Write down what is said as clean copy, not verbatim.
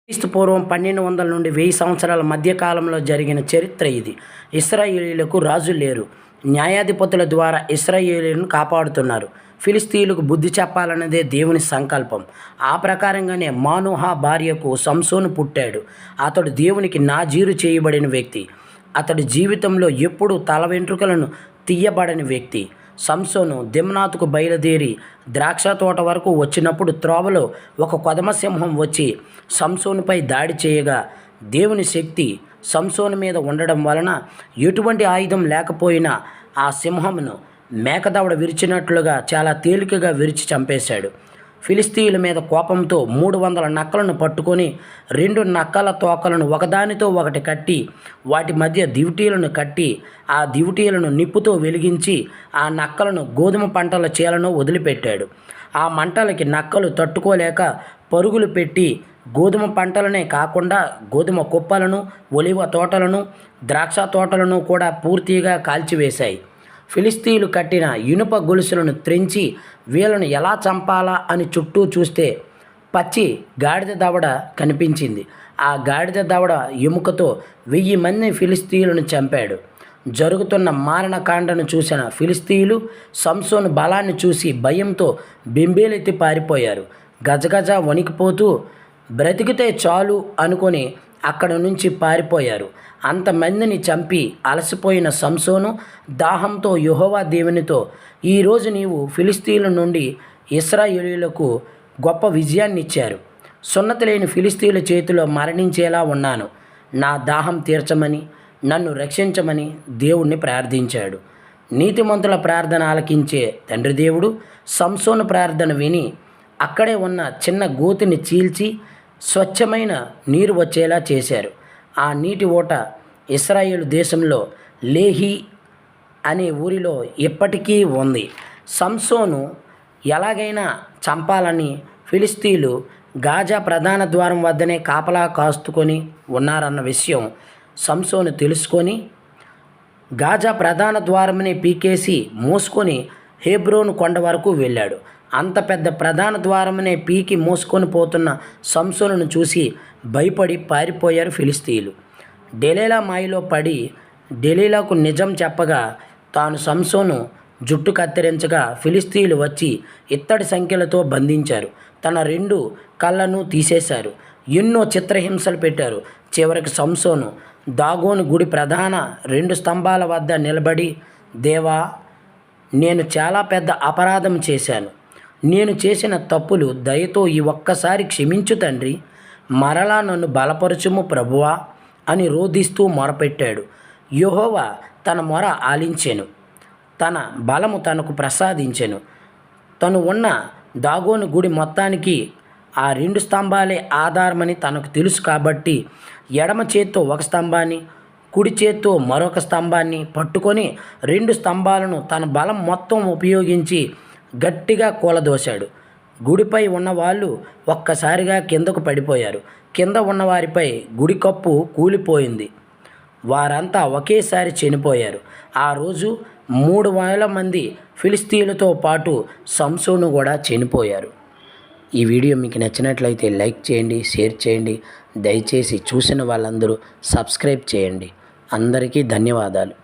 క్రీస్తు పూర్వం 1200 నుండి 1000 సంవత్సరాల మధ్యకాలంలో జరిగిన చరిత్ర ఇది. ఇశ్రాయేలీయులకు రాజు లేరు. న్యాయాధిపతుల ద్వారా ఇశ్రాయేలీయులను కాపాడుతున్నారు. ఫిలిస్తీయులకు బుద్ధి చెప్పాలన్నదే దేవుని సంకల్పం. ఆ ప్రకారంగానే మానోహ భార్యకు సంసోను పుట్టాడు. అతడు దేవునికి నాజీరు చేయబడిన వ్యక్తి. అతడి జీవితంలో ఎప్పుడూ తల వెంట్రుకలను తీయబడని వ్యక్తి. సంసోను దిమ్నాతుకు బయలుదేరి ద్రాక్ష తోట వరకు వచ్చినప్పుడు త్రోవలో ఒక కొదమసింహం వచ్చి సంసోనుపై దాడి చేయగా దేవుని శక్తి సంసోను మీద ఉండడం వలన ఎటువంటి ఆయుధం లేకపోయినా ఆ సింహమును మేకదవడ విరిచినట్లుగా చాలా తేలికగా విరిచి చంపేశాడు. ఫిలిస్తీయుల మీద కోపంతో 300 నక్కలను పట్టుకొని 2 నక్కల తోకలను ఒకదానితో ఒకటి కట్టి వాటి మధ్య దివిటీలను కట్టి ఆ దివిటీలను నిప్పుతో వెలిగించి ఆ నక్కలను గోధుమ పంటల చేలను వదిలిపెట్టాడు. ఆ మంటలకి నక్కలు తట్టుకోలేక పరుగులు పెట్టి గోధుమ పంటలనే కాకుండా గోధుమ కుప్పలను, ఒలివ తోటలను, ద్రాక్ష తోటలను కూడా పూర్తిగా కాల్చివేశాయి. ఫిలిస్తీయులు కట్టిన ఇనుప గొలుసులను త్రెంచి వీళ్ళను ఎలా చంపాలా అని చుట్టూ చూస్తే పచ్చి గాడిద దవడ కనిపించింది. ఆ గాడిద దవడ ఎముకతో 1000 మంది ఫిలిస్తీయులను చంపాడు. జరుగుతున్న మారణకాండను చూసిన ఫిలిస్తీయులు సంసోను బలాన్ని చూసి భయంతో బెంబేలెత్తి పారిపోయారు. గజగజ వణికిపోతూ బ్రతికితే చాలు అనుకొని అక్కడ నుంచి పారిపోయారు. అంతమందిని చంపి అలసిపోయిన సంసోను దాహంతో యెహోవా దేవునితో, ఈరోజు నీవు ఫిలిస్తీయుల నుండి ఇశ్రాయేలీయులకు గొప్ప విజయాన్ని ఇచ్చారు. సున్నతి లేని ఫిలిస్తీయుల చేతిలో మరణించేలా ఉన్నాను. నా దాహం తీర్చమని, నన్ను రక్షించమని దేవుణ్ణి ప్రార్థించాడు. నీతిమంతుల ప్రార్థన ఆలకించే తండ్రి దేవుడు సంసోను ప్రార్థన విని అక్కడే ఉన్న చిన్న గోతిని చీల్చి స్వచ్ఛమైన నీరు వచ్చేలా చేశారు. ఆ నీటి ఓట ఇశ్రాయేలు దేశంలో లేహి అనే ఊరిలో ఇప్పటికీ ఉంది. సంసోను ఎలాగైనా చంపాలని ఫిలిస్తీయులు గాజా ప్రధాన ద్వారం వద్దనే కాపలా కాస్తుకొని ఉన్నారన్న విషయం సంసోను తెలుసుకొని గాజా ప్రధాన ద్వారమనే పీకేసి మోసుకొని హెబ్రోను కొండ వరకు వెళ్ళాడు. అంత పెద్ద ప్రధాన ద్వారమనే పీకి మోసుకొని పోతున్న సంసోనును చూసి భయపడి పారిపోయారు ఫిలిస్తీయులు. డెలీలా మాయలో పడి డెలీలాకు నిజం చెప్పగా తాను సంసోను జుట్టు కత్తిరించగా ఫిలిస్తీయులు వచ్చి ఇత్తడి సంఖ్యలతో బంధించారు. తన 2 కళ్ళను తీసేశారు. ఎన్నో చిత్రహింసలు పెట్టారు. చివరికి సంసోను దాగోను గుడి ప్రధాన 2 స్తంభాల వద్ద నిలబడి, దేవా, నేను చాలా పెద్ద అపరాధం చేశాను. నేను చేసిన తప్పులు దయతో ఈ ఒక్కసారి క్షమించు తండ్రి, మరలా నన్ను బలపరచుము ప్రభువా అని రోదిస్తూ మొరపెట్టాడు. యెహోవా తన మొర ఆలించెను. తన బలము తనకు ప్రసాదించెను. తను ఉన్న దాగోను గుడి మొత్తానికి ఆ 2 స్తంభాలే ఆధారమని తనకు తెలుసు కాబట్టి ఎడమ చేత్తో ఒక స్తంభాన్ని, కుడి చేత్తో మరొక స్తంభాన్ని పట్టుకొని 2 స్తంభాలను తన బలం మొత్తం ఉపయోగించి గట్టిగా కూలదోశాడు. గుడిపై ఉన్నవాళ్ళు ఒక్కసారిగా కిందకు పడిపోయారు. కింద ఉన్నవారిపై గుడి కప్పు కూలిపోయింది. వారంతా ఒకేసారి చనిపోయారు. ఆ రోజు 3,000 మంది ఫిలిస్తీయులతో పాటు సంసోను కూడా చనిపోయారు. ఈ వీడియో మీకు నచ్చినట్లయితే లైక్ చేయండి, షేర్ చేయండి. దయచేసి చూసిన వాళ్ళందరూ సబ్స్క్రైబ్ చేయండి. అందరికీ ధన్యవాదాలు.